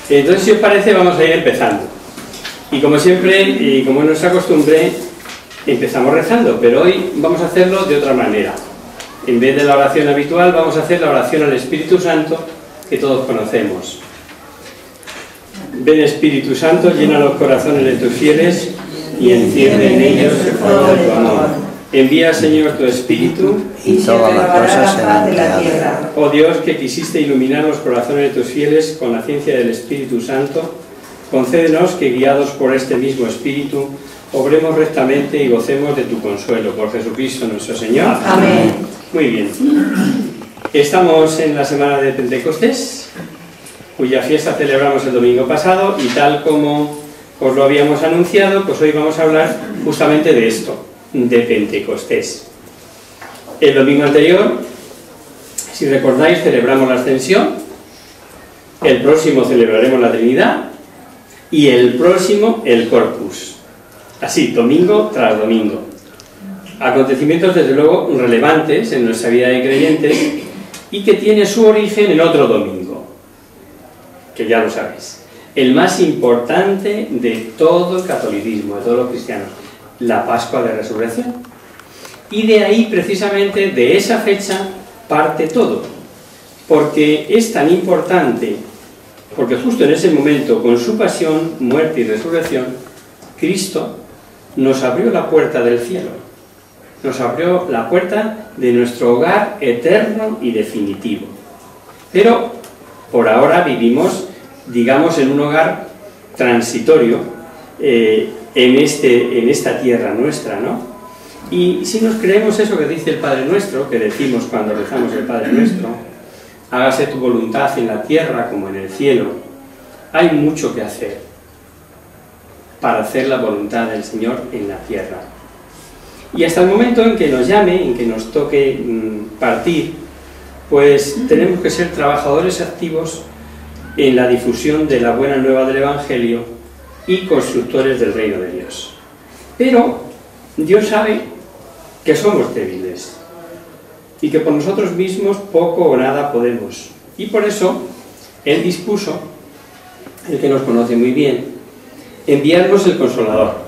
Entonces, si os parece, vamos a ir empezando. Y como siempre, y como es nuestra costumbre, empezamos rezando, pero hoy vamos a hacerlo de otra manera. En vez de la oración habitual, vamos a hacer la oración al Espíritu Santo que todos conocemos. Ven, Espíritu Santo, llena los corazones de tus fieles y enciende en ellos el fuego de tu amor. Envía, Señor, tu Espíritu y todas las cosas serán creadas. Oh Dios, que quisiste iluminar los corazones de tus fieles con la ciencia del Espíritu Santo, concédenos que, guiados por este mismo Espíritu, obremos rectamente y gocemos de tu consuelo. Por Jesucristo nuestro Señor. Amén. Muy bien. Estamos en la semana de Pentecostés, cuya fiesta celebramos el domingo pasado, y tal como os lo habíamos anunciado, pues hoy vamos a hablar justamente de esto, de Pentecostés. El domingo anterior, si recordáis, celebramos la Ascensión, el próximo celebraremos la Trinidad y el próximo el Corpus. Así, domingo tras domingo. Acontecimientos, desde luego, relevantes en nuestra vida de creyentes y que tiene su origen en otro domingo, que ya lo sabéis, el más importante de todo el catolicismo, de todos los cristianos, la Pascua de Resurrección. Y de ahí, precisamente, de esa fecha, parte todo. Porque es tan importante, porque justo en ese momento, con su pasión, muerte y resurrección, Cristo nos abrió la puerta del cielo. Nos abrió la puerta de nuestro hogar eterno y definitivo. Pero, por ahora vivimos, digamos, en un hogar transitorio, en esta tierra nuestra, ¿no? Y si nos creemos eso que dice el Padre Nuestro, que decimos cuando rezamos el Padre Nuestro, hágase tu voluntad en la tierra como en el cielo, hay mucho que hacer para hacer la voluntad del Señor en la tierra. Y hasta el momento en que nos llame, en que nos toque partir, pues tenemos que ser trabajadores activos en la difusión de la buena nueva del Evangelio y constructores del reino de Dios. Pero Dios sabe que somos débiles y que por nosotros mismos poco o nada podemos. Y por eso Él dispuso, el que nos conoce muy bien, enviarnos el Consolador,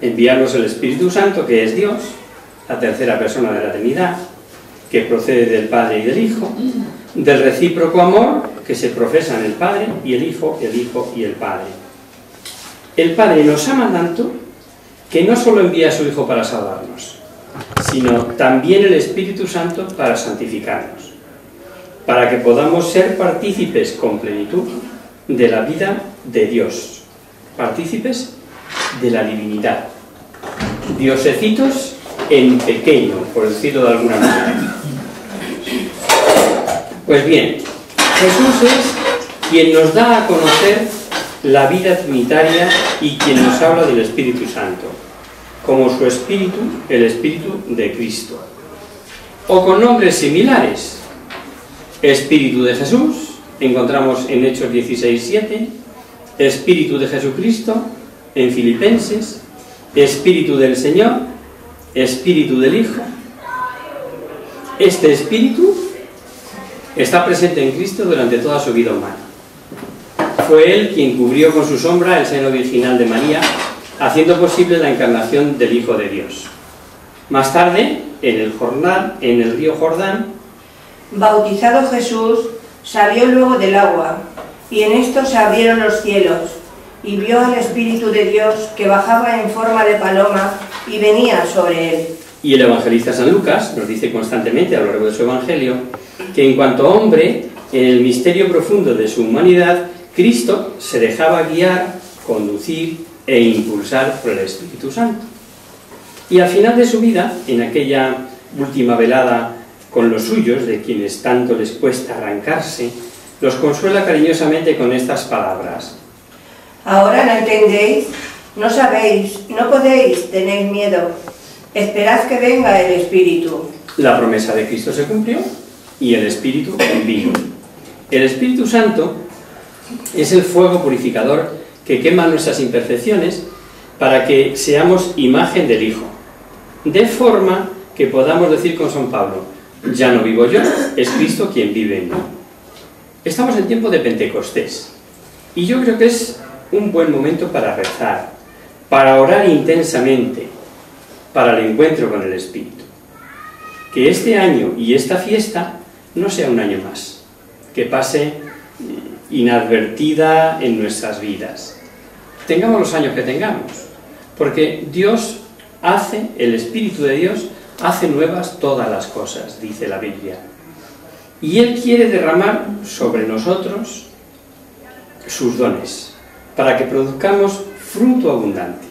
enviarnos el Espíritu Santo, que es Dios, la tercera persona de la Trinidad, que procede del Padre y del Hijo, del recíproco amor que se profesa en el Padre y el Hijo y el Padre. El Padre nos ama tanto que no solo envía a su Hijo para salvarnos, sino también el Espíritu Santo para santificarnos, para que podamos ser partícipes con plenitud de la vida de Dios, partícipes de la divinidad, diosecitos en pequeño, por decirlo de alguna manera. Pues bien, Jesús es quien nos da a conocer la vida trinitaria y quien nos habla del Espíritu Santo, como su Espíritu, el Espíritu de Cristo. O con nombres similares, Espíritu de Jesús, encontramos en Hechos 16:7, Espíritu de Jesucristo, en Filipenses, Espíritu del Señor, Espíritu del Hijo. Este Espíritu está presente en Cristo durante toda su vida humana. Fue Él quien cubrió con su sombra el seno virginal de María, haciendo posible la encarnación del Hijo de Dios. Más tarde, en el río Jordán, bautizado Jesús, salió luego del agua, y en esto se abrieron los cielos, y vio al Espíritu de Dios que bajaba en forma de paloma y venía sobre él. Y el evangelista San Lucas nos dice constantemente a lo largo de su evangelio que en cuanto hombre, en el misterio profundo de su humanidad, Cristo se dejaba guiar, conducir e impulsar por el Espíritu Santo. Y al final de su vida, en aquella última velada con los suyos, de quienes tanto les cuesta arrancarse, los consuela cariñosamente con estas palabras: ahora no entendéis, no sabéis, no podéis, tenéis miedo, esperad que venga el Espíritu. La promesa de Cristo se cumplió y el Espíritu vino. El Espíritu Santo es el fuego purificador que quema nuestras imperfecciones para que seamos imagen del Hijo, de forma que podamos decir con San Pablo: ya no vivo yo, es Cristo quien vive en mí. Estamos en tiempo de Pentecostés, Y yo creo que es un buen momento para rezar, para orar intensamente, para el encuentro con el Espíritu. Que este año y esta fiesta no sea un año más, que pase inadvertida en nuestras vidas. Tengamos los años que tengamos, porque Dios hace, el Espíritu de Dios hace nuevas todas las cosas, dice la Biblia. Y Él quiere derramar sobre nosotros sus dones, para que produzcamos fruto abundante.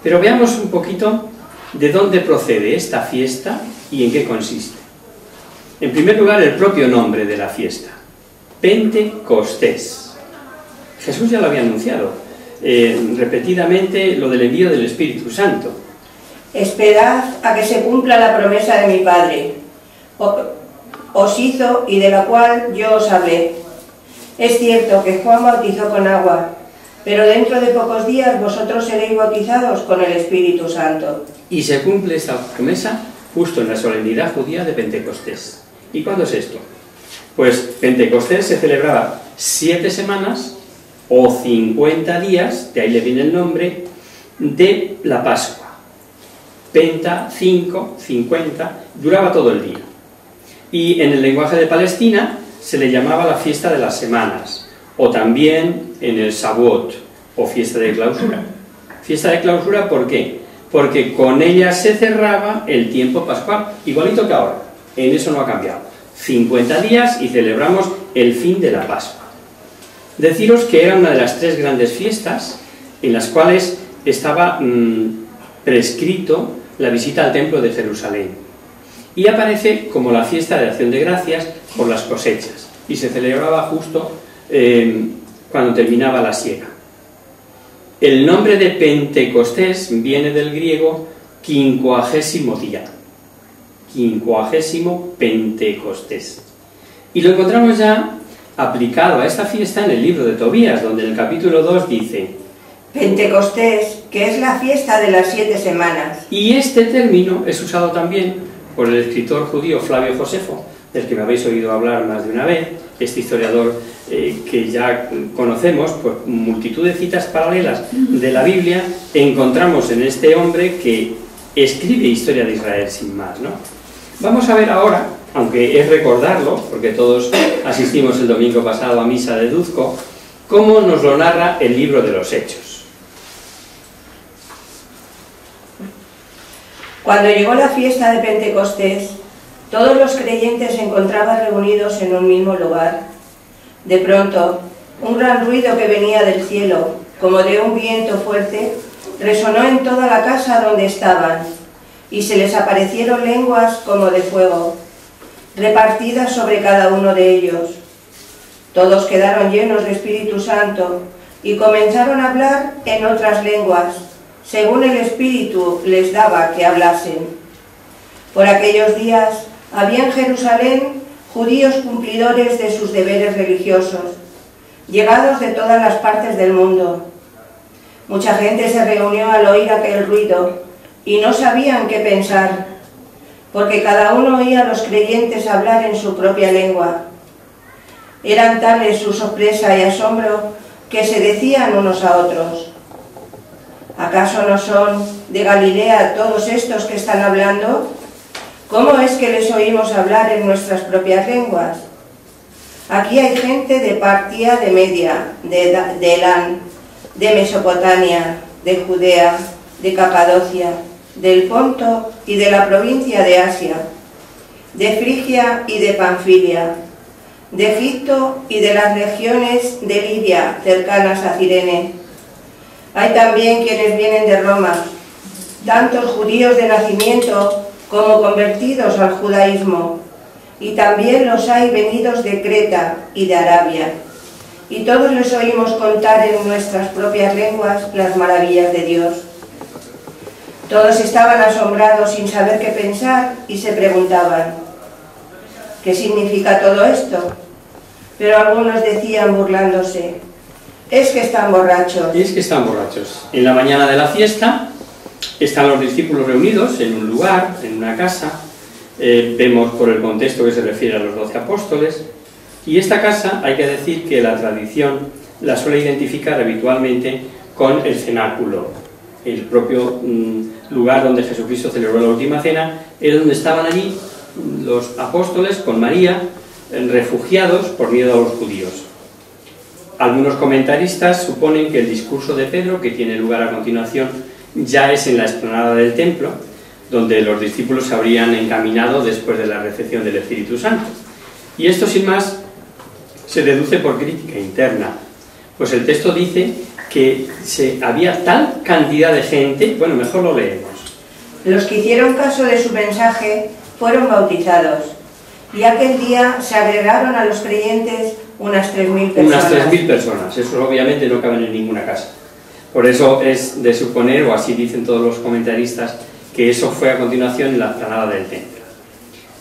Pero veamos un poquito de dónde procede esta fiesta y en qué consiste. En primer lugar, el propio nombre de la fiesta, Pentecostés. Jesús ya lo había anunciado repetidamente, lo del envío del Espíritu Santo. Esperad a que se cumpla la promesa de mi Padre. Os hizo y de la cual yo os hablé. Es cierto que Juan bautizó con agua, pero dentro de pocos días vosotros seréis bautizados con el Espíritu Santo. Y se cumple esta promesa justo en la solemnidad judía de Pentecostés. ¿Y cuándo es esto? Pues Pentecostés se celebraba 7 semanas o 50 días, de ahí le viene el nombre, de la Pascua. Penta, 5, 50, duraba todo el día. Y en el lenguaje de Palestina se le llamaba la fiesta de las semanas, o también en el Shavuot, o fiesta de clausura. Fiesta de clausura, ¿por qué? Porque con ella se cerraba el tiempo pascual, igualito que ahora, en eso no ha cambiado. 50 días y celebramos el fin de la Pascua. Deciros que era una de las 3 grandes fiestas en las cuales estaba prescrito la visita al templo de Jerusalén. Y aparece como la fiesta de acción de gracias por las cosechas. Y se celebraba justo cuando terminaba la siega. El nombre de Pentecostés viene del griego 50º día. 50º Pentecostés. Y lo encontramos ya aplicado a esta fiesta en el libro de Tobías, donde en el capítulo 2 dice: Pentecostés, que es la fiesta de las 7 semanas. Y este término es usado también por el escritor judío Flavio Josefo, del que me habéis oído hablar más de una vez, este historiador que ya conocemos, pues multitud de citas paralelas de la Biblia encontramos en este hombre que escribe historia de Israel sin más, ¿no? Vamos a ver ahora, aunque es recordarlo, porque todos asistimos el domingo pasado a misa de Duzco, cómo nos lo narra el libro de los Hechos. Cuando llegó la fiesta de Pentecostés, todos los creyentes se encontraban reunidos en un mismo lugar. De pronto, un gran ruido que venía del cielo, como de un viento fuerte, resonó en toda la casa donde estaban, y se les aparecieron lenguas como de fuego, repartidas sobre cada uno de ellos. Todos quedaron llenos de Espíritu Santo y comenzaron a hablar en otras lenguas, según el Espíritu les daba que hablasen. Por aquellos días había en Jerusalén judíos cumplidores de sus deberes religiosos, llegados de todas las partes del mundo. Mucha gente se reunió al oír aquel ruido y no sabían qué pensar, porque cada uno oía a los creyentes hablar en su propia lengua. Eran tales su sorpresa y asombro que se decían unos a otros: ¿acaso no son de Galilea todos estos que están hablando? ¿Cómo es que les oímos hablar en nuestras propias lenguas? Aquí hay gente de Partia, de Media, de Elán, de Mesopotamia, de Judea, de Capadocia, del Ponto y de la provincia de Asia, de Frigia y de Panfilia, de Egipto y de las regiones de Libia cercanas a Cirene. Hay también quienes vienen de Roma, tantos judíos de nacimiento como convertidos al judaísmo, y también los hay venidos de Creta y de Arabia, y todos les oímos contar en nuestras propias lenguas las maravillas de Dios. Todos estaban asombrados sin saber qué pensar y se preguntaban: ¿qué significa todo esto? Pero algunos decían burlándose: es que están borrachos. Y es que están borrachos. En la mañana de la fiesta están los discípulos reunidos en un lugar, en una casa. Vemos por el contexto que se refiere a los 12 apóstoles. Y esta casa, hay que decir que la tradición la suele identificar habitualmente con el cenáculo, el propio lugar donde Jesucristo celebró la última cena, era donde estaban allí los apóstoles con María, refugiados por miedo a los judíos. Algunos comentaristas suponen que el discurso de Pedro, que tiene lugar a continuación, ya es en la explanada del templo, donde los discípulos se habrían encaminado después de la recepción del Espíritu Santo. Y esto, sin más, se deduce por crítica interna, pues el texto dice que había tal cantidad de gente, bueno, mejor lo leemos. Los que hicieron caso de su mensaje fueron bautizados, y aquel día se agregaron a los creyentes unas 3.000 personas. Unas 3.000 personas, eso obviamente no caben en ninguna casa. Por eso es de suponer, o así dicen todos los comentaristas, que eso fue a continuación en la explanada del templo.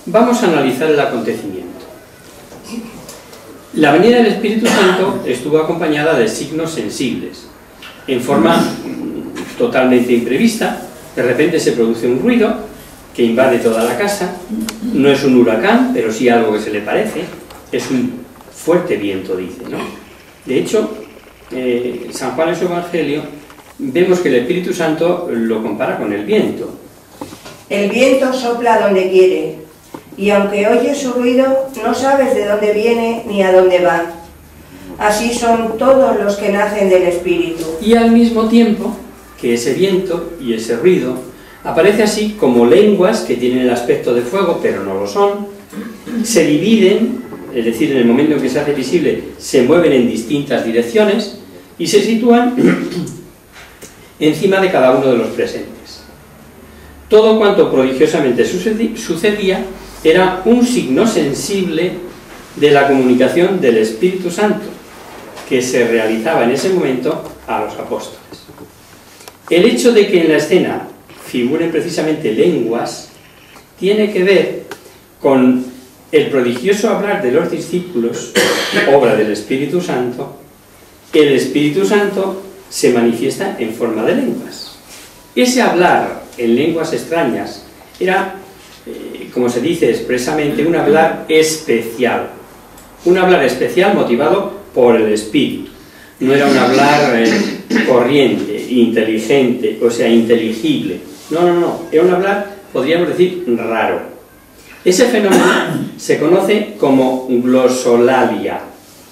Vamos a analizar el acontecimiento. La venida del Espíritu Santo estuvo acompañada de signos sensibles. En forma totalmente imprevista, de repente se produce un ruido que invade toda la casa. No es un huracán, pero sí algo que se le parece. Es un fuerte viento, dice, ¿no? De hecho, San Juan en su Evangelio vemos que el Espíritu Santo lo compara con el viento. El viento sopla donde quiere, y aunque oyes su ruido, no sabes de dónde viene ni a dónde va. Así son todos los que nacen del Espíritu. Y al mismo tiempo que ese viento y ese ruido aparece así como lenguas que tienen el aspecto de fuego, pero no lo son, se dividen, es decir, en el momento en que se hace visible, se mueven en distintas direcciones y se sitúan encima de cada uno de los presentes. Todo cuanto prodigiosamente sucedía era un signo sensible de la comunicación del Espíritu Santo, que se realizaba en ese momento a los apóstoles. El hecho de que en la escena figuren precisamente lenguas tiene que ver con el prodigioso hablar de los discípulos, obra del Espíritu Santo. El Espíritu Santo se manifiesta en forma de lenguas. Ese hablar en lenguas extrañas era, como se dice expresamente, un hablar especial. Un hablar especial motivado por el Espíritu. No era un hablar corriente, inteligente, o sea, inteligible. No. Era un hablar, podríamos decir, raro. Ese fenómeno se conoce como glosolalia.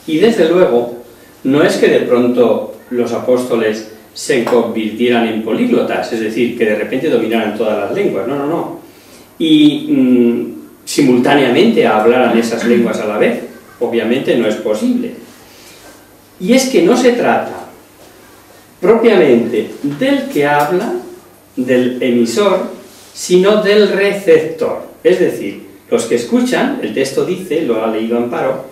Y desde luego, no es que de pronto los apóstoles se convirtieran en políglotas, es decir, que de repente dominaran todas las lenguas. No. Y simultáneamente hablaran esas lenguas a la vez. Obviamente no es posible. Y es que no se trata propiamente del que habla, del emisor, sino del receptor. Es decir, los que escuchan, el texto dice, lo ha leído Amparo,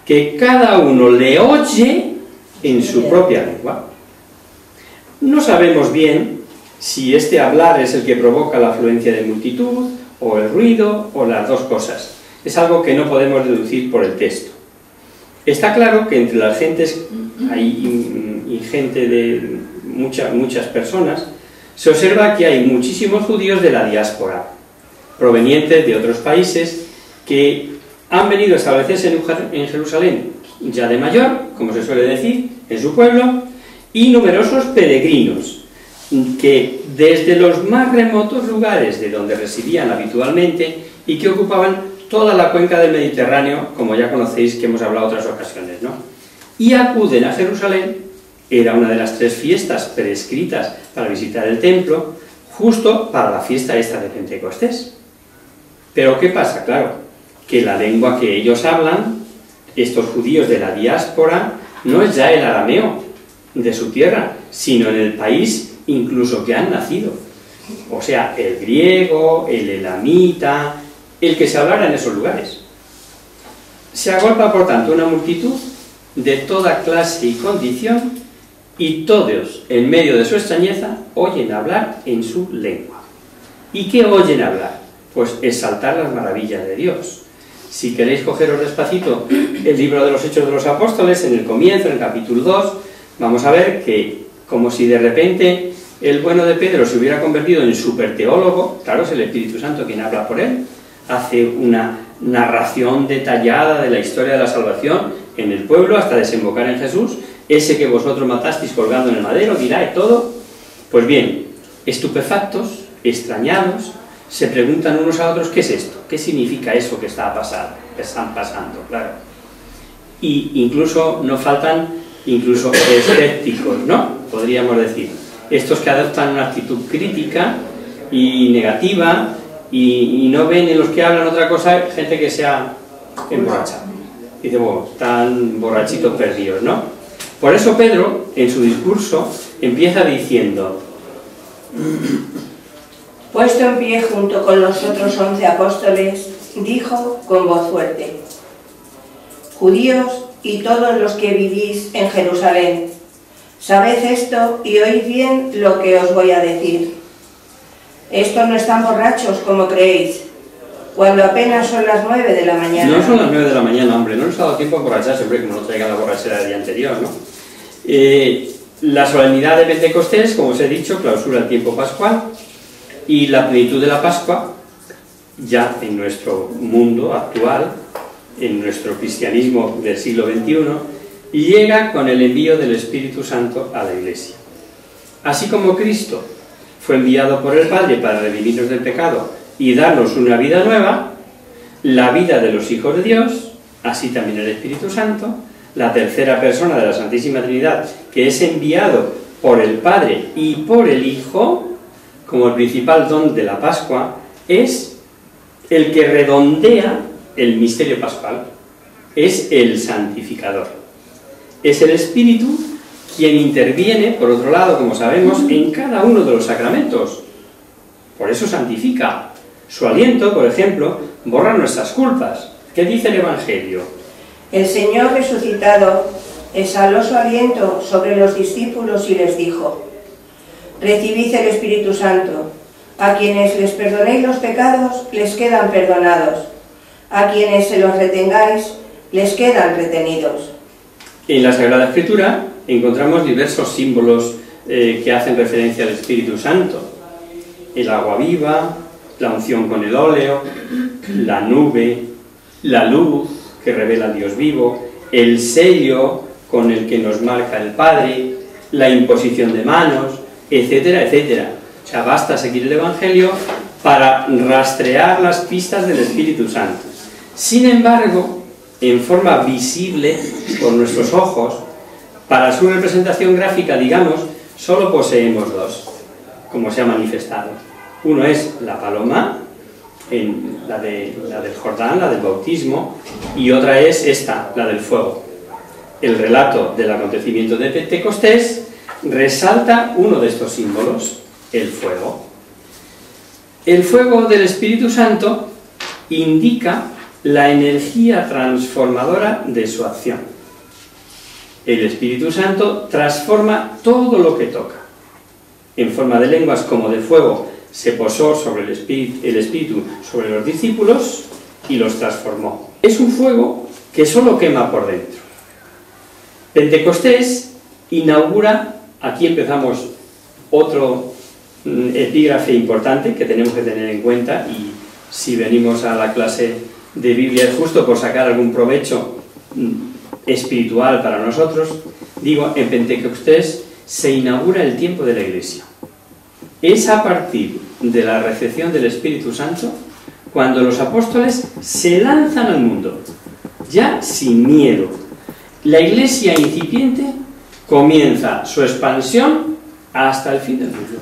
que cada uno le oye en su propia lengua. No sabemos bien si este hablar es el que provoca la afluencia de multitud, o el ruido, o las dos cosas. Es algo que no podemos deducir por el texto. Está claro que entre las gentes, hay gente de muchas personas, se observa que hay muchísimos judíos de la diáspora, provenientes de otros países, que han venido a establecerse en Jerusalén ya de mayor, como se suele decir, en su pueblo, y numerosos peregrinos, que desde los más remotos lugares de donde residían habitualmente y que ocupaban toda la cuenca del Mediterráneo, como ya conocéis que hemos hablado otras ocasiones, ¿no? Y acuden a Jerusalén, era una de las 3 fiestas prescritas para visitar el templo, justo para la fiesta esta de Pentecostés. Pero ¿qué pasa? Claro, que la lengua que ellos hablan, estos judíos de la diáspora, no es ya el arameo de su tierra, sino en el país incluso que han nacido. O sea, el griego, el elamita, el que se hablara en esos lugares. Se agolpa, por tanto, una multitud de toda clase y condición, y todos, en medio de su extrañeza, oyen hablar en su lengua. ¿Y qué oyen hablar? Pues exaltar las maravillas de Dios. Si queréis cogeros despacito el libro de los Hechos de los Apóstoles, en el comienzo, en el capítulo 2, vamos a ver que, como si de repente el bueno de Pedro se hubiera convertido en superteólogo, claro, es el Espíritu Santo quien habla por él, hace una narración detallada de la historia de la salvación en el pueblo hasta desembocar en Jesús, ese que vosotros matasteis colgando en el madero, dirá y todo. Pues bien, estupefactos, extrañados, se preguntan unos a otros, ¿qué es esto? ¿Qué significa eso que están pasando? Claro. Y incluso no faltan incluso escépticos, ¿no? Podríamos decir. Estos que adoptan una actitud crítica y negativa y no ven en los que hablan otra cosa, gente que se ha emborrachado. Dice, bueno, están borrachitos perdidos, ¿no? Por eso Pedro, en su discurso, empieza diciendo: puesto en pie junto con los otros 11 apóstoles, dijo con voz fuerte: judíos y todos los que vivís en Jerusalén, sabed esto y oíd bien lo que os voy a decir. Estos no están borrachos como creéis, cuando apenas son las 9 de la mañana. No son las 9 de la mañana, hombre, no nos ha dado tiempo a emborracharse, siempre que no traigan la borrachera del día anterior, ¿no? La solemnidad de Pentecostés, como os he dicho, clausura el tiempo pascual, y la plenitud de la Pascua, ya en nuestro mundo actual, en nuestro cristianismo del siglo XXI, llega con el envío del Espíritu Santo a la Iglesia. Así como Cristo fue enviado por el Padre para redimirnos del pecado y darnos una vida nueva, la vida de los hijos de Dios, así también el Espíritu Santo, la tercera persona de la Santísima Trinidad, que es enviado por el Padre y por el Hijo, como el principal don de la Pascua, es el que redondea el misterio pascual, es el santificador. Es el Espíritu quien interviene, por otro lado, como sabemos, en cada uno de los sacramentos. Por eso santifica. Su aliento, por ejemplo, borra nuestras culpas. ¿Qué dice el Evangelio? El Señor resucitado exhaló su aliento sobre los discípulos y les dijo: recibid el Espíritu Santo. A quienes les perdonéis los pecados, les quedan perdonados. A quienes se los retengáis, les quedan retenidos. En la Sagrada Escritura encontramos diversos símbolos que hacen referencia al Espíritu Santo. El agua viva, la unción con el óleo, la nube, la luz que revela al Dios vivo, el sello con el que nos marca el Padre, la imposición de manos, etcétera, etcétera. O sea, basta seguir el Evangelio para rastrear las pistas del Espíritu Santo. Sin embargo, en forma visible por nuestros ojos, para su representación gráfica, digamos, solo poseemos dos, como se ha manifestado. Uno es la paloma, la del Jordán, la del bautismo, y otra es esta, la del fuego. El relato del acontecimiento de Pentecostés resalta uno de estos símbolos, el fuego. El fuego del Espíritu Santo indica la energía transformadora de su acción. El Espíritu Santo transforma todo lo que toca. En forma de lenguas como de fuego, se posó sobre el Espíritu sobre los discípulos y los transformó. Es un fuego que solo quema por dentro. Pentecostés inaugura, aquí empezamos otro epígrafe importante que tenemos que tener en cuenta, y si venimos a la clase de Biblia es justo por sacar algún provecho espiritual para nosotros. Digo, en Pentecostés se inaugura el tiempo de la Iglesia. Es a partir de la recepción del Espíritu Santo cuando los apóstoles se lanzan al mundo, ya sin miedo. La Iglesia incipiente comienza su expansión hasta el fin del mundo.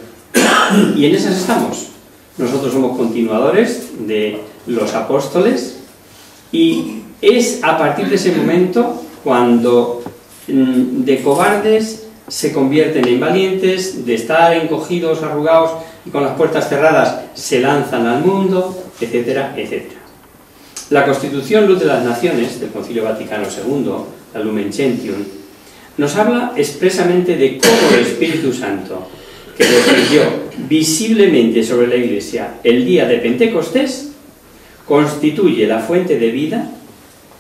Y en esas estamos. Nosotros somos continuadores de los apóstoles, y es a partir de ese momento cuando de cobardes se convierten en valientes, de estar encogidos, arrugados y con las puertas cerradas se lanzan al mundo, etcétera, etcétera. La Constitución Luz de las Naciones del Concilio Vaticano II, la Lumen Gentium, nos habla expresamente de cómo el Espíritu Santo, que descendió visiblemente sobre la Iglesia el día de Pentecostés, constituye la fuente de vida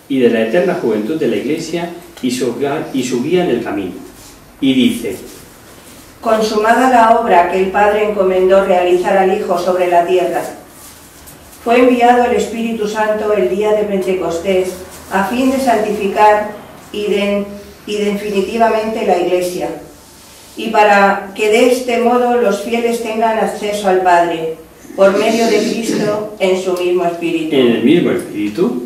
y de la eterna juventud de la Iglesia y su guía en el camino. Y dice: consumada la obra que el Padre encomendó realizar al Hijo sobre la tierra, fue enviado el Espíritu Santo el día de Pentecostés a fin de santificar y de y definitivamente la Iglesia, y para que de este modo los fieles tengan acceso al Padre, por medio de Cristo en su mismo Espíritu. En el mismo Espíritu.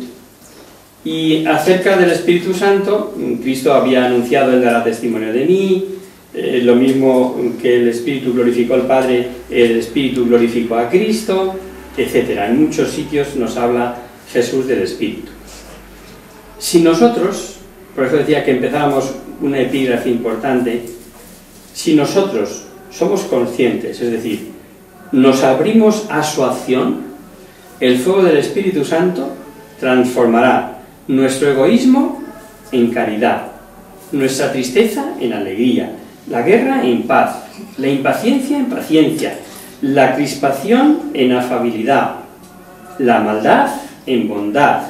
Y acerca del Espíritu Santo, Cristo había anunciado: Él dará testimonio de mí. Lo mismo que el Espíritu glorificó al Padre, el Espíritu glorificó a Cristo, etc. En muchos sitios nos habla Jesús del Espíritu. Si nosotros, por eso decía que empezáramos una epígrafe importante, si nosotros somos conscientes, es decir, nos abrimos a su acción, el fuego del Espíritu Santo transformará nuestro egoísmo en caridad, nuestra tristeza en alegría, la guerra en paz, la impaciencia en paciencia, la crispación en afabilidad, la maldad en bondad,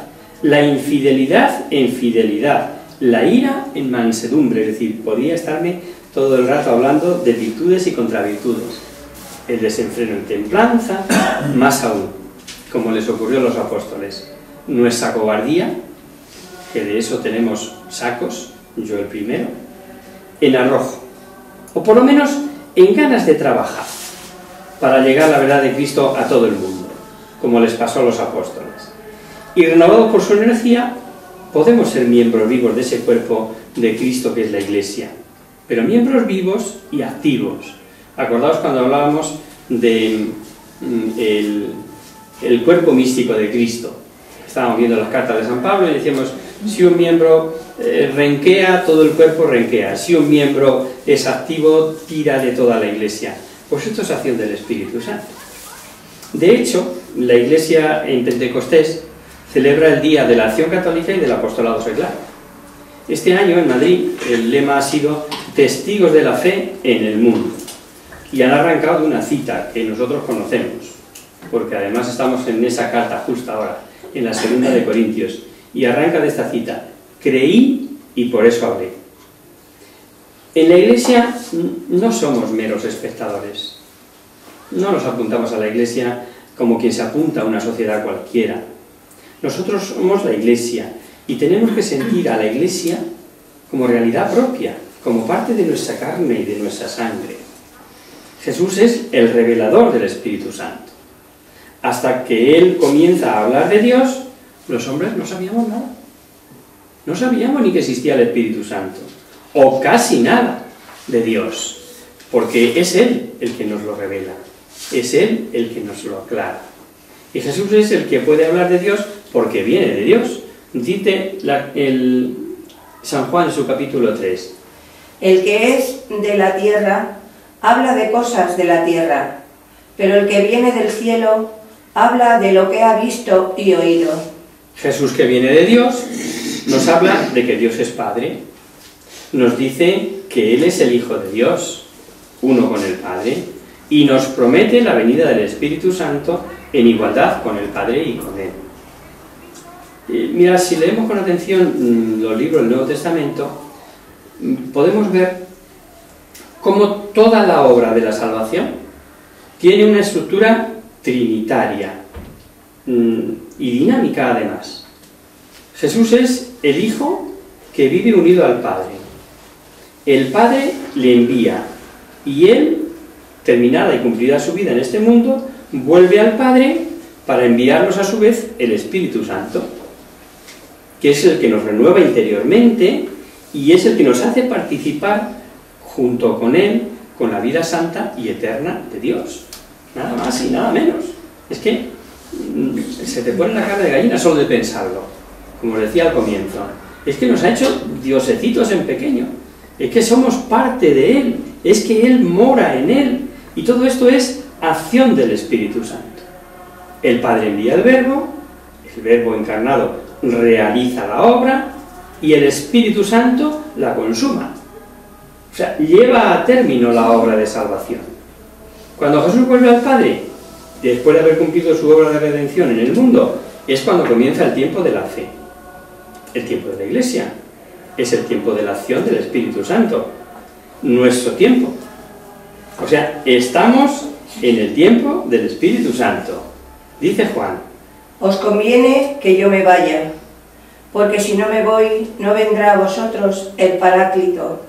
la infidelidad en fidelidad, la ira en mansedumbre. Es decir, podría estarme todo el rato hablando de virtudes y contravirtudes. El desenfreno en templanza, más aún, como les ocurrió a los apóstoles. Nuestra cobardía, que de eso tenemos sacos, yo el primero, en arrojo, o por lo menos en ganas de trabajar, para llegar la verdad de Cristo a todo el mundo, como les pasó a los apóstoles. Y renovados por su energía, podemos ser miembros vivos de ese cuerpo de Cristo que es la Iglesia, pero miembros vivos y activos. Acordaos cuando hablábamos del cuerpo místico de Cristo. Estábamos viendo las cartas de San Pablo y decíamos: si un miembro renquea, todo el cuerpo renquea. Si un miembro es activo, tira de toda la Iglesia. Pues esto es acción del Espíritu Santo. De hecho, la Iglesia en Pentecostés celebra el Día de la Acción Católica y del Apostolado Seglar. Este año en Madrid el lema ha sido Testigos de la Fe en el Mundo. Y han arrancado de una cita que nosotros conocemos, porque además estamos en esa carta justo ahora, en la 2 de Corintios, y arranca de esta cita: creí y por eso hablé. En la Iglesia no somos meros espectadores. No nos apuntamos a la Iglesia como quien se apunta a una sociedad cualquiera. Nosotros somos la Iglesia y tenemos que sentir a la Iglesia como realidad propia, como parte de nuestra carne y de nuestra sangre. Jesús es el revelador del Espíritu Santo. Hasta que Él comienza a hablar de Dios, los hombres no sabíamos nada. No sabíamos ni que existía el Espíritu Santo, o casi nada de Dios, porque es Él el que nos lo revela, es Él el que nos lo aclara. Y Jesús es el que puede hablar de Dios porque viene de Dios. Dice San Juan en su capítulo 3. El que es de la tierra habla de cosas de la tierra, pero el que viene del cielo habla de lo que ha visto y oído. Jesús, que viene de Dios, nos habla de que Dios es Padre. Nos dice que Él es el Hijo de Dios, uno con el Padre, y nos promete la venida del Espíritu Santo en igualdad con el Padre y con Él. Mira, si leemos con atención los libros del Nuevo Testamento, podemos ver cómo toda la obra de la salvación tiene una estructura trinitaria y dinámica además. Jesús es el Hijo que vive unido al Padre. El Padre le envía y Él, terminada y cumplida su vida en este mundo, vuelve al Padre para enviarnos a su vez el Espíritu Santo, que es el que nos renueva interiormente y es el que nos hace participar junto con Él con la vida santa y eterna de Dios. Nada más y nada menos. Es que se te pone la carne de gallina solo de pensarlo, como os decía al comienzo. Es que nos ha hecho diosecitos en pequeño. Es que somos parte de Él. Es que Él mora en Él. Y todo esto es acción del Espíritu Santo. El Padre envía el Verbo encarnado realiza la obra y el Espíritu Santo la consuma. O sea, lleva a término la obra de salvación. Cuando Jesús vuelve al Padre, después de haber cumplido su obra de redención en el mundo, es cuando comienza el tiempo de la fe. El tiempo de la Iglesia es el tiempo de la acción del Espíritu Santo. Nuestro tiempo. O sea, estamos en el tiempo del Espíritu Santo. Dice Juan: os conviene que yo me vaya, porque si no me voy, no vendrá a vosotros el Paráclito,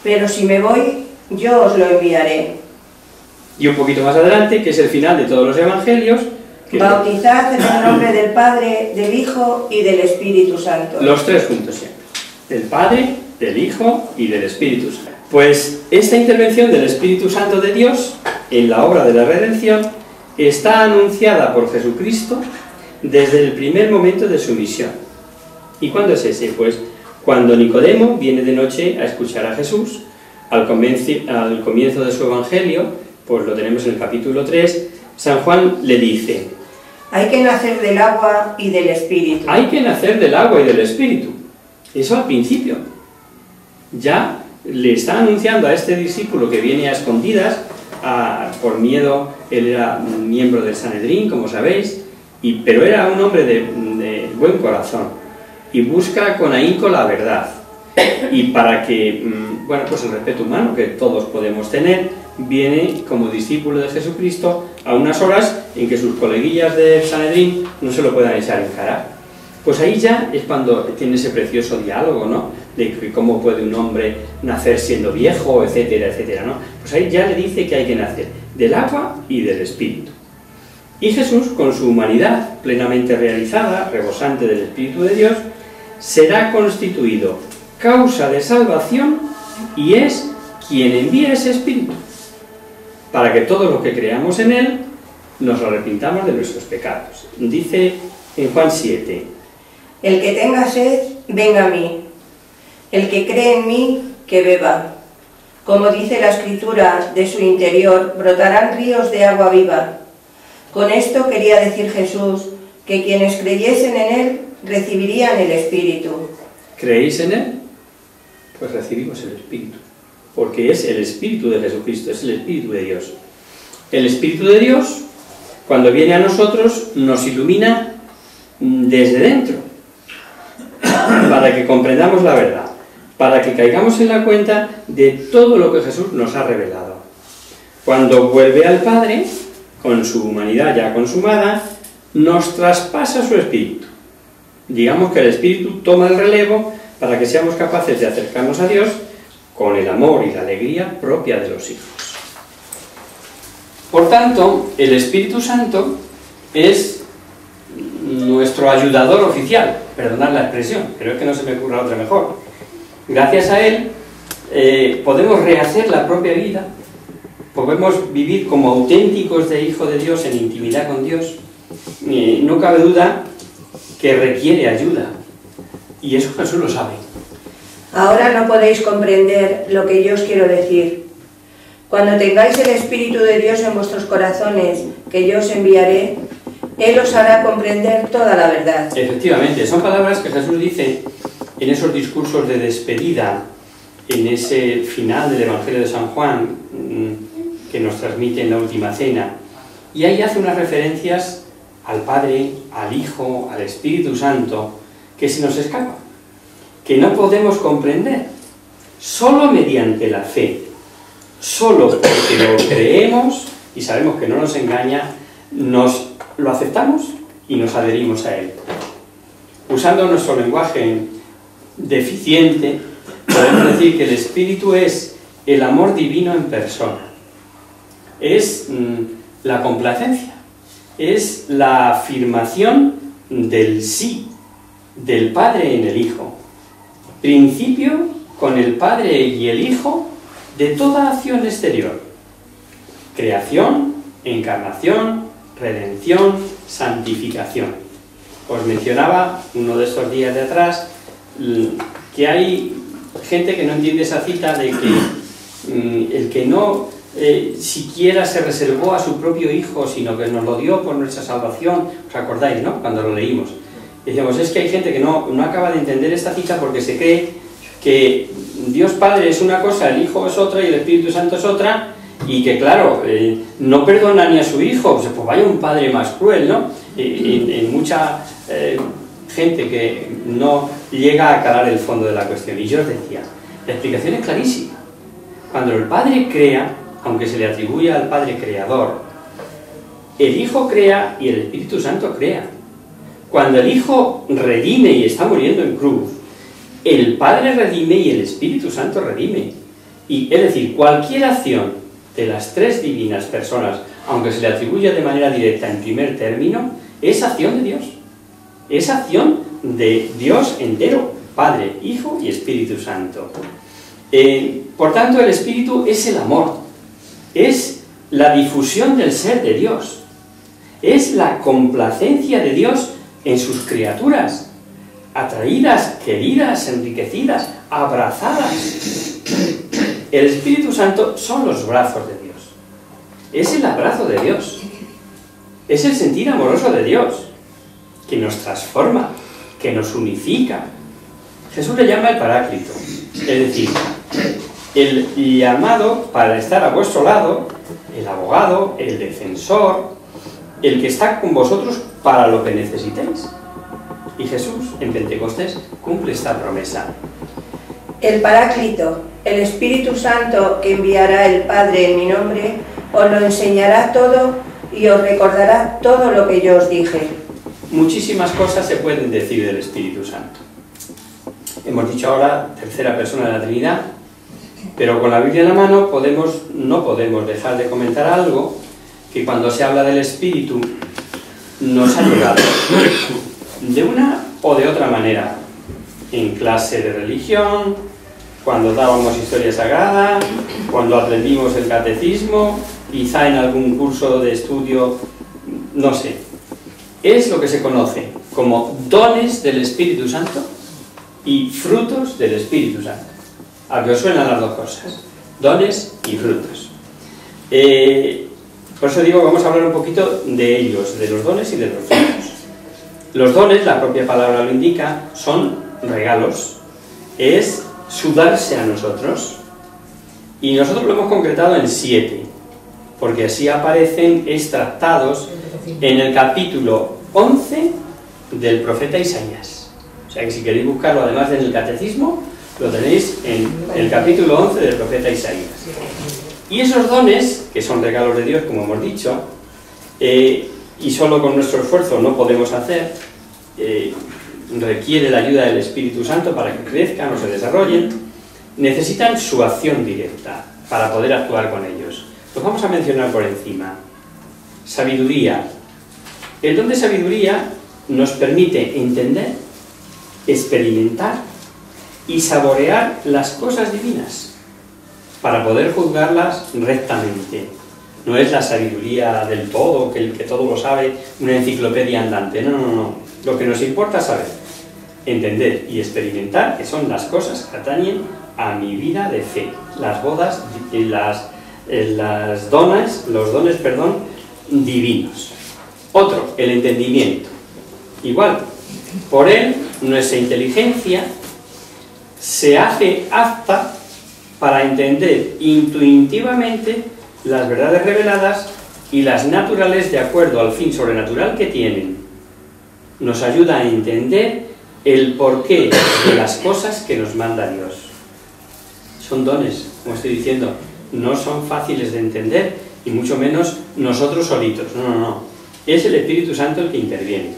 pero si me voy, yo os lo enviaré. Y un poquito más adelante, que es el final de todos los evangelios, bautizad en el nombre del Padre, del Hijo y del Espíritu Santo. Los tres juntos siempre. Del Padre, del Hijo y del Espíritu Santo. Pues esta intervención del Espíritu Santo de Dios en la obra de la redención está anunciada por Jesucristo desde el primer momento de su misión. ¿Y cuándo es ese? Pues cuando Nicodemo viene de noche a escuchar a Jesús, al comienzo de su evangelio, pues lo tenemos en el capítulo 3, San Juan le dice: hay que nacer del agua y del Espíritu. Hay que nacer del agua y del Espíritu. Eso al principio. Ya le está anunciando a este discípulo que viene a escondidas, por miedo. Él era miembro del Sanedrín, como sabéis, pero era un hombre de buen corazón y busca con ahínco la verdad. Y para que, bueno, pues el respeto humano que todos podemos tener, viene como discípulo de Jesucristo a unas horas en que sus coleguillas del Sanedrín no se lo puedan echar en cara. Pues ahí ya es cuando tiene ese precioso diálogo, ¿no? De que cómo puede un hombre nacer siendo viejo, etcétera, etcétera, ¿no? Pues ahí ya le dice que hay que nacer del agua y del Espíritu. Y Jesús, con su humanidad plenamente realizada, rebosante del Espíritu de Dios, será constituido causa de salvación y es quien envía ese Espíritu, para que todos los que creamos en Él nos arrepintamos de nuestros pecados. Dice en Juan 7: el que tenga sed, venga a mí. El que cree en mí, que beba. Como dice la Escritura, de su interior brotarán ríos de agua viva. Con esto quería decir Jesús que quienes creyesen en Él recibirían el Espíritu. ¿Creéis en Él? Pues recibimos el Espíritu, porque es el Espíritu de Jesucristo, es el Espíritu de Dios. El Espíritu de Dios, cuando viene a nosotros, nos ilumina desde dentro, para que comprendamos la verdad, para que caigamos en la cuenta de todo lo que Jesús nos ha revelado. Cuando vuelve al Padre, con su humanidad ya consumada, nos traspasa su Espíritu. Digamos que el Espíritu toma el relevo para que seamos capaces de acercarnos a Dios con el amor y la alegría propia de los hijos. Por tanto, el Espíritu Santo es nuestro ayudador oficial, perdonad la expresión, pero es que no se me ocurra otra mejor. Gracias a Él podemos rehacer la propia vida, podemos vivir como auténticos de Hijo de Dios en intimidad con Dios. No cabe duda que requiere ayuda, y eso Jesús lo sabe. Ahora no podéis comprender lo que yo os quiero decir. Cuando tengáis el Espíritu de Dios en vuestros corazones, que yo os enviaré, Él os hará comprender toda la verdad. Efectivamente, son palabras que Jesús dice en esos discursos de despedida, en ese final del Evangelio de San Juan, que nos transmite en la Última Cena. Y ahí hace unas referencias al Padre, al Hijo, al Espíritu Santo, que se nos escapa, que no podemos comprender, solo mediante la fe, solo porque lo creemos y sabemos que no nos engaña, lo aceptamos y nos adherimos a Él. Usando nuestro lenguaje deficiente, podemos decir que el Espíritu es el amor divino en persona, es la complacencia, es la afirmación del sí del Padre en el Hijo, principio con el Padre y el Hijo de toda acción exterior: creación, encarnación, redención, santificación. Os mencionaba uno de estos días de atrás que hay gente que no entiende esa cita de que el que no siquiera se reservó a su propio Hijo, sino que nos lo dio por nuestra salvación. ¿Os acordáis, no? Cuando lo leímos. Decíamos, es que hay gente que no acaba de entender esta cita porque se cree que Dios Padre es una cosa, el Hijo es otra y el Espíritu Santo es otra, y que claro, no perdona ni a su Hijo. Pues vaya un padre más cruel, ¿no? En mucha gente que no llega a calar el fondo de la cuestión. Y yo os decía, la explicación es clarísima. Cuando el Padre crea, aunque se le atribuya al Padre creador, el Hijo crea y el Espíritu Santo crea. cuando el Hijo redime y está muriendo en cruz, el Padre redime y el Espíritu Santo redime. Y es decir, cualquier acción de las tres divinas personas, aunque se le atribuya de manera directa en primer término, es acción de Dios. Es acción de Dios entero, Padre, Hijo y Espíritu Santo. Por tanto, el Espíritu es el amor, es la difusión del ser de Dios, es la complacencia de Dios en sus criaturas, atraídas, queridas, enriquecidas, abrazadas. El Espíritu Santo son los brazos de Dios, es el abrazo de Dios, es el sentir amoroso de Dios, que nos transforma, que nos unifica. Jesús le llama el Paráclito, es decir, el llamado para estar a vuestro lado, el abogado, el defensor, el que está con vosotros para lo que necesitéis. Y Jesús, en Pentecostés, cumple esta promesa. El Paráclito, el Espíritu Santo que enviará el Padre en mi nombre, os lo enseñará todo y os recordará todo lo que yo os dije. Muchísimas cosas se pueden decir del Espíritu Santo. Hemos dicho ahora tercera persona de la Trinidad, pero con la Biblia en la mano no podemos dejar de comentar algo que cuando se habla del Espíritu nos ha llegado de una o de otra manera, en clase de religión, cuando dábamos historia sagrada, cuando aprendimos el catecismo, quizá en algún curso de estudio, no sé. Es lo que se conoce como dones del Espíritu Santo y frutos del Espíritu Santo. A que os suenan las dos cosas, dones y frutos. Por eso digo, vamos a hablar un poquito de ellos, de los dones y de los frutos. Los dones, la propia palabra lo indica, son regalos, es sudarse a nosotros, y nosotros lo hemos concretado en 7, porque así aparecen extractados en el capítulo 11 del profeta Isaías. O sea que si queréis buscarlo, además en el catecismo, lo tenéis en el capítulo 11 del profeta Isaías. Y esos dones, que son regalos de Dios, como hemos dicho, y solo con nuestro esfuerzo no podemos hacer, requiere la ayuda del Espíritu Santo para que crezcan o se desarrollen, necesitan su acción directa para poder actuar con ellos. Los vamos a mencionar por encima. Sabiduría. El don de sabiduría nos permite entender, experimentar y saborear las cosas divinas para poder juzgarlas rectamente. No es la sabiduría del todo, que el que todo lo sabe, una enciclopedia andante. No. Lo que nos importa es saber, entender y experimentar, que son las cosas que atañen a mi vida de fe. Las bodas, los dones divinos. Otro, el entendimiento. Igual, por él, nuestra inteligencia se hace apta para entender intuitivamente las verdades reveladas y las naturales de acuerdo al fin sobrenatural que tienen. Nos ayuda a entender el porqué de las cosas que nos manda Dios. Son dones, como estoy diciendo, no son fáciles de entender y mucho menos nosotros solitos. No. Es el Espíritu Santo el que interviene.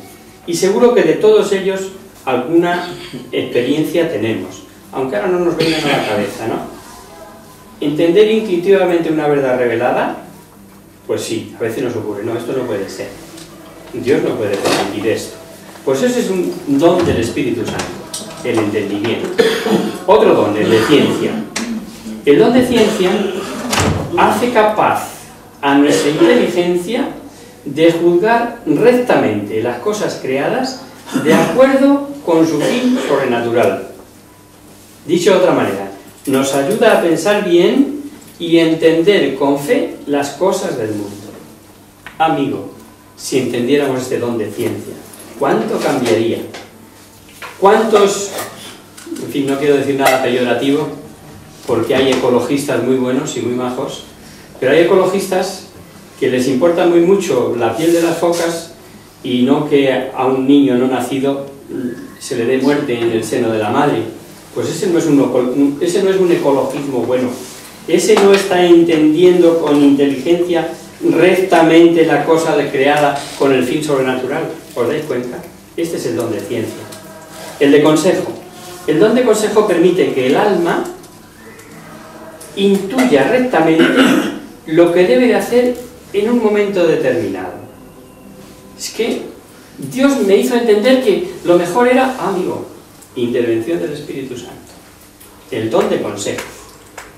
Y seguro que de todos ellos alguna experiencia tenemos, aunque ahora no nos vengan a la cabeza, ¿no? ¿Entender intuitivamente una verdad revelada? Pues sí, a veces nos ocurre. No, esto no puede ser. Dios no puede permitir esto. Pues ese es un don del Espíritu Santo, el entendimiento. Otro don, el de ciencia. El don de ciencia hace capaz a nuestra inteligencia de juzgar rectamente las cosas creadas de acuerdo con su fin sobrenatural. Dicho de otra manera, nos ayuda a pensar bien y entender con fe las cosas del mundo. Amigo, si entendiéramos este don de ciencia, ¿cuánto cambiaría? ¿Cuántos, en fin, no quiero decir nada peyorativo, porque hay ecologistas muy buenos y muy majos, pero hay ecologistas que les importa muy mucho la piel de las focas y no que a un niño no nacido se le dé muerte en el seno de la madre? Pues ese no es un ecologismo bueno. Ese no está entendiendo con inteligencia rectamente la cosa creada con el fin sobrenatural. ¿Os dais cuenta? Este es el don de ciencia. El de consejo. El don de consejo permite que el alma intuya rectamente lo que debe de hacer en un momento determinado. Es que Dios me hizo entender que lo mejor era, amigo, intervención del Espíritu Santo. El don de consejo.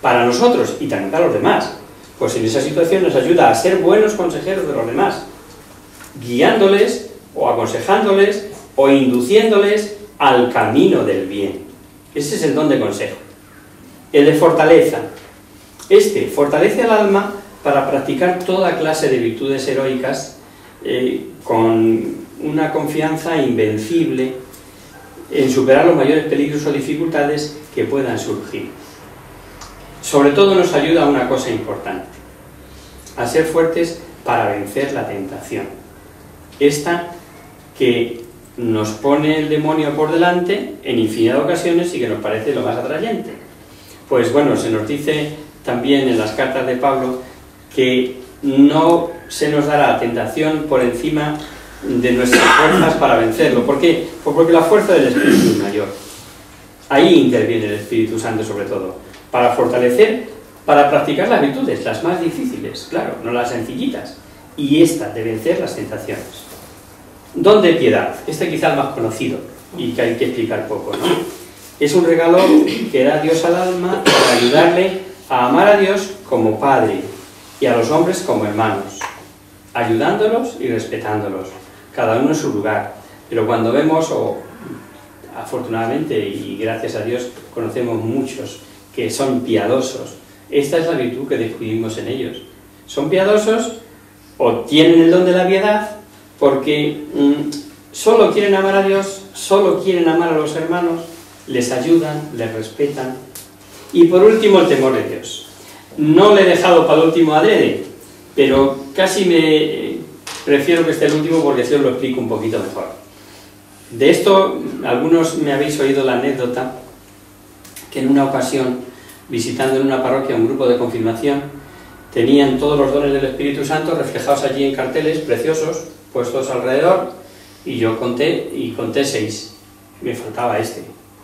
Para nosotros y también para los demás. Pues en esa situación nos ayuda a ser buenos consejeros de los demás, guiándoles o aconsejándoles o induciéndoles al camino del bien. Ese es el don de consejo. El de fortaleza. Este fortalece al alma para practicar toda clase de virtudes heroicas con una confianza invencible en superar los mayores peligros o dificultades que puedan surgir. Sobre todo nos ayuda a una cosa importante, a ser fuertes para vencer la tentación. Esta que nos pone el demonio por delante en infinidad de ocasiones y que nos parece lo más atrayente. Pues bueno, se nos dice también en las cartas de Pablo que no se nos dará tentación por encima de nuestras fuerzas para vencerlo. ¿Por qué? Pues porque la fuerza del Espíritu es mayor. Ahí interviene el Espíritu Santo sobre todo, para fortalecer, para practicar las virtudes, las más difíciles, claro, no las sencillitas, y esta de vencer las tentaciones. Don de piedad, este quizá el más conocido y que hay que explicar poco, ¿no? Es un regalo que da Dios al alma para ayudarle a amar a Dios como Padre y a los hombres como hermanos, ayudándolos y respetándolos, cada uno en su lugar. Pero cuando vemos, o afortunadamente y gracias a Dios conocemos muchos que son piadosos, esta es la virtud que descubrimos en ellos. Son piadosos o tienen el don de la piedad porque solo quieren amar a Dios, solo quieren amar a los hermanos, les ayudan, les respetan. Y por último, el temor de Dios. No le he dejado para el último adrede, pero casi me prefiero que esté el último porque así os lo explico un poquito mejor. De esto, algunos me habéis oído la anécdota que en una ocasión, visitando en una parroquia un grupo de confirmación, tenían todos los dones del Espíritu Santo reflejados allí en carteles preciosos, puestos alrededor, y yo conté 6. Me faltaba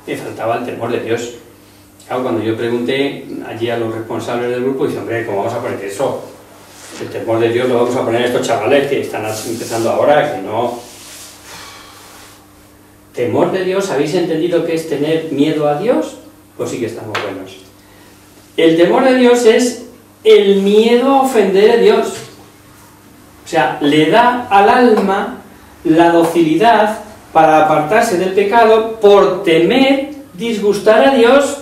me faltaba el temor de Dios. Claro, cuando yo pregunté allí a los responsables del grupo, dije, hombre, ¿cómo vamos a poner eso? El temor de Dios lo vamos a poner a estos chavales que están empezando ahora, que no... ¿Temor de Dios? ¿Habéis entendido qué es tener miedo a Dios? Pues sí que estamos buenos. El temor de Dios es el miedo a ofender a Dios. O sea, le da al alma la docilidad para apartarse del pecado por temer disgustar a Dios,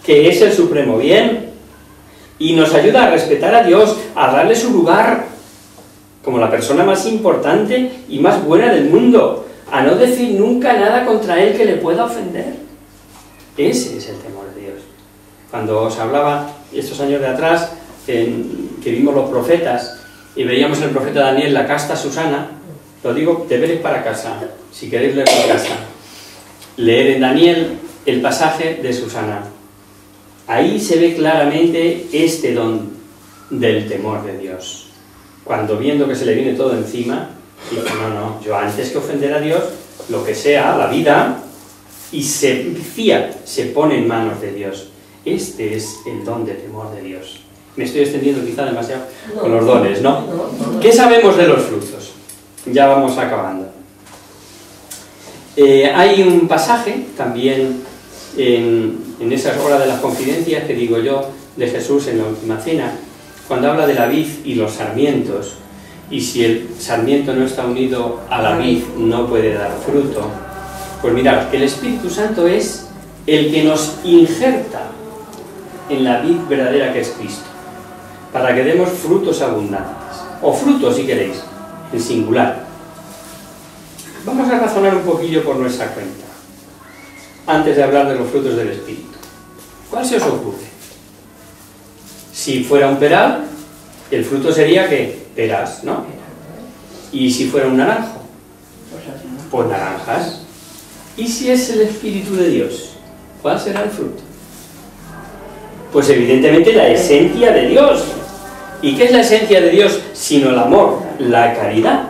que es el supremo bien, y nos ayuda a respetar a Dios, a darle su lugar como la persona más importante y más buena del mundo, a no decir nunca nada contra Él que le pueda ofender. Ese es el temor de Dios. Cuando os hablaba estos años de atrás, que vimos los profetas, y veíamos en el profeta Daniel la casta Susana, lo digo, deberes para casa, si queréis leer por casa. Leer en Daniel el pasaje de Susana. Ahí se ve claramente este don del temor de Dios. Cuando viendo que se le viene todo encima, dijo, no, yo antes que ofender a Dios, lo que sea, la vida, y se pone en manos de Dios. Este es el don de temor de Dios. Me estoy extendiendo quizá demasiado con los dones, ¿no? ¿Qué sabemos de los frutos? Ya vamos acabando. Hay un pasaje también en esas horas de las confidencias que digo yo de Jesús en la última cena, cuando habla de la vid y los sarmientos, y si el sarmiento no está unido a la vid no puede dar fruto. Pues mirad, el Espíritu Santo es el que nos injerta en la vid verdadera que es Cristo, para que demos frutos abundantes, o frutos si queréis, en singular. Vamos a razonar un poquillo por nuestra cuenta, antes de hablar de los frutos del Espíritu. ¿Cuál se os ocurre? Si fuera un peral, el fruto sería que peras, ¿no? Y si fuera un naranjo, pues naranjas. ¿Y si es el Espíritu de Dios? ¿Cuál será el fruto? Pues evidentemente la esencia de Dios. ¿Y qué es la esencia de Dios? Sino el amor, la caridad.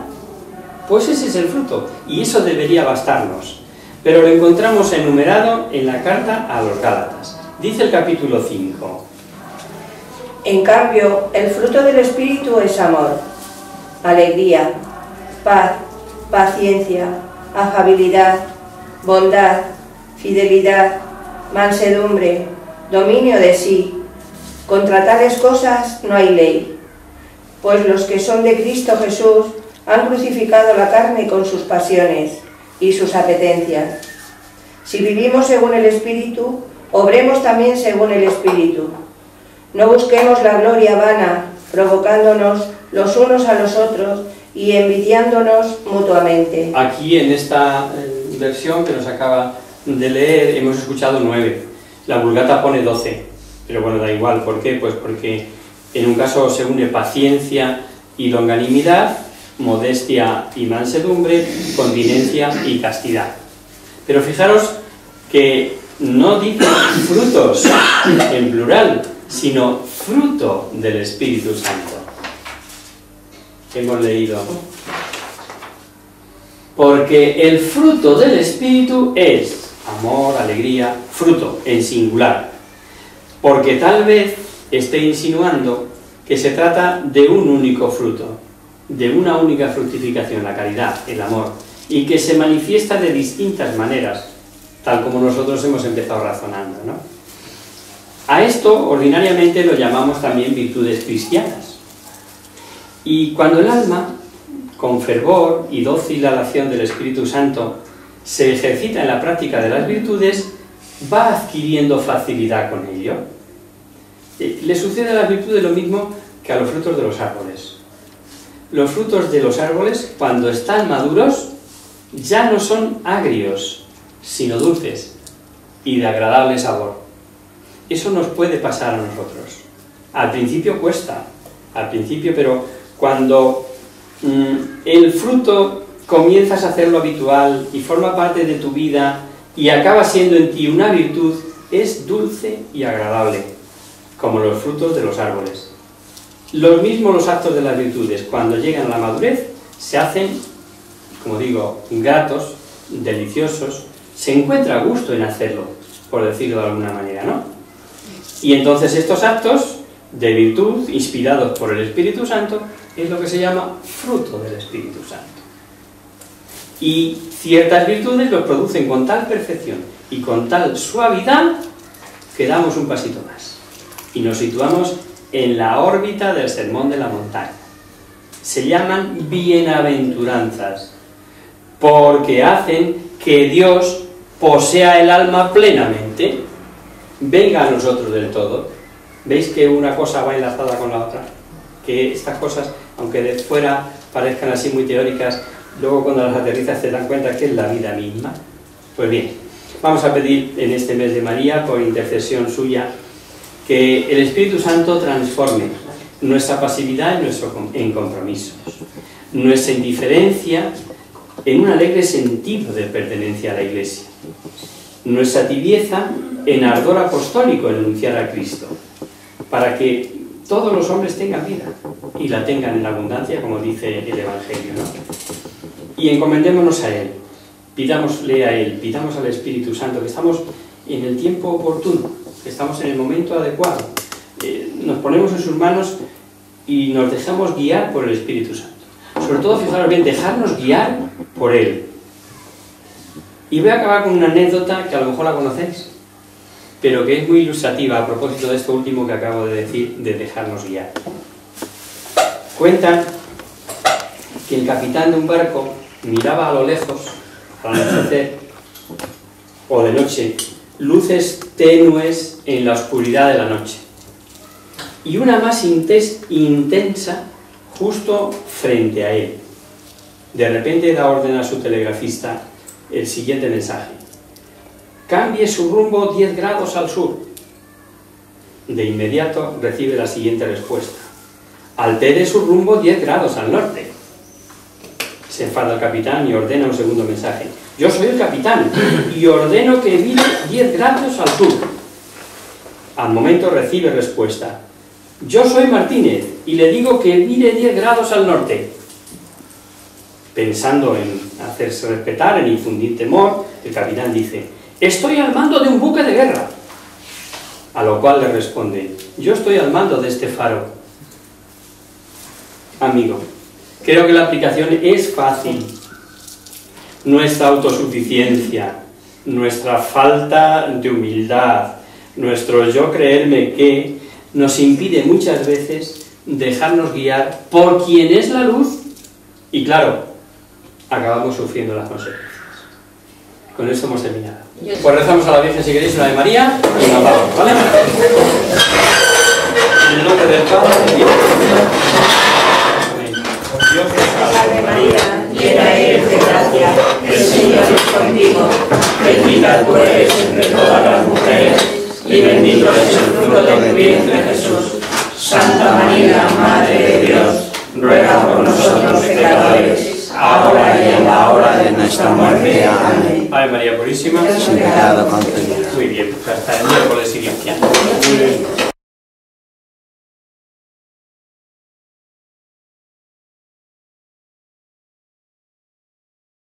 Pues ese es el fruto, y eso debería bastarnos. Pero lo encontramos enumerado en la carta a los Gálatas. Dice el capítulo 5. En cambio, el fruto del Espíritu es amor, alegría, paz, paciencia, afabilidad, bondad, fidelidad, mansedumbre, dominio de sí. Contra tales cosas no hay ley, pues los que son de Cristo Jesús han crucificado la carne con sus pasiones y sus apetencias. Si vivimos según el Espíritu, obremos también según el Espíritu. No busquemos la gloria vana, provocándonos los unos a los otros y envidiándonos mutuamente. Aquí en esta versión que nos acaba de leer hemos escuchado 9. La Vulgata pone 12, pero bueno, da igual. ¿Por qué? Pues porque en un caso se une paciencia y longanimidad, modestia y mansedumbre, continencia y castidad. Pero fijaros que no dice frutos en plural, sino fruto del Espíritu Santo. Hemos leído. Porque el fruto del Espíritu es amor, alegría, fruto en singular. Porque tal vez esté insinuando que se trata de un único fruto, de una única fructificación, la caridad, el amor, y que se manifiesta de distintas maneras, tal como nosotros hemos empezado razonando, ¿no? A esto ordinariamente lo llamamos también virtudes cristianas. Y cuando el alma, con fervor y dócil a la acción del Espíritu Santo, se ejercita en la práctica de las virtudes, va adquiriendo facilidad con ello. Le sucede a las virtudes lo mismo que a los frutos de los árboles. Los frutos de los árboles, cuando están maduros, ya no son agrios, sino dulces y de agradable sabor. Eso nos puede pasar a nosotros. Al principio cuesta, pero cuando el fruto comienzas a hacerlo habitual y forma parte de tu vida y acaba siendo en ti una virtud, es dulce y agradable, como los frutos de los árboles. Los mismos los actos de las virtudes, cuando llegan a la madurez, se hacen, como digo, gratos, deliciosos, se encuentra gusto en hacerlo, por decirlo de alguna manera, ¿no? Y entonces estos actos de virtud, inspirados por el Espíritu Santo, es lo que se llama fruto del Espíritu Santo. Y ciertas virtudes los producen con tal perfección y con tal suavidad que damos un pasito más y nos situamos en la órbita del Sermón de la Montaña. Se llaman bienaventuranzas porque hacen que Dios posea el alma plenamente, venga a nosotros del todo. ¿Veis que una cosa va enlazada con la otra? Que estas cosas, aunque de fuera parezcan así muy teóricas, luego cuando las aterrizas te dan cuenta que es la vida misma. Pues bien, vamos a pedir en este mes de María, por intercesión suya, que el Espíritu Santo transforme nuestra pasividad en compromisos, nuestra indiferencia en un alegre sentido de pertenencia a la Iglesia, nuestra tibieza en ardor apostólico en anunciar a Cristo, para que todos los hombres tengan vida y la tengan en abundancia, como dice el Evangelio, ¿no? Y encomendémonos a Él, pidámosle a Él, pidamos al Espíritu Santo, que estamos en el tiempo oportuno, que estamos en el momento adecuado, nos ponemos en sus manos y nos dejamos guiar por el Espíritu Santo. Sobre todo, fijaros bien, dejarnos guiar por Él. Y voy a acabar con una anécdota que a lo mejor la conocéis, pero que es muy ilustrativa a propósito de esto último que acabo de decir, de dejarnos guiar. Cuentan que el capitán de un barco miraba a lo lejos, al anochecer o de noche, luces tenues en la oscuridad de la noche, y una más intensa justo frente a él. De repente da orden a su telegrafista el siguiente mensaje: cambie su rumbo 10 grados al sur. De inmediato recibe la siguiente respuesta: altere su rumbo 10 grados al norte. Se enfada el capitán y ordena un segundo mensaje: yo soy el capitán y ordeno que vire 10 grados al sur. Al momento recibe respuesta: yo soy Martínez y le digo que vire 10 grados al norte. pensando en hacerse respetar, en infundir temor, el capitán dice: estoy al mando de un buque de guerra. A lo cual le responde: yo estoy al mando de este faro. Amigo, creo que la aplicación es fácil. Nuestra autosuficiencia, nuestra falta de humildad, nuestro yo creerme que, nos impide muchas veces dejarnos guiar por quien es la luz, y claro, acabamos sufriendo las consecuencias. Con esto hemos terminado. Pues rezamos a la Virgen, si queréis, una de María y nos vamos, ¿vale? En el nombre del Padre y del Hijo. Dios te salve María, llena eres de gracia, el Señor es contigo, bendita tú eres entre todas las mujeres, y bendito es el fruto de tu vientre Jesús. Santa María, Madre de Dios, ruega por nosotros pecadores, ahora y en la hora de nuestra muerte. Amén. Ave María Purísima, sin pecado concebido. muy bien, pues hasta el miércoles siguiente.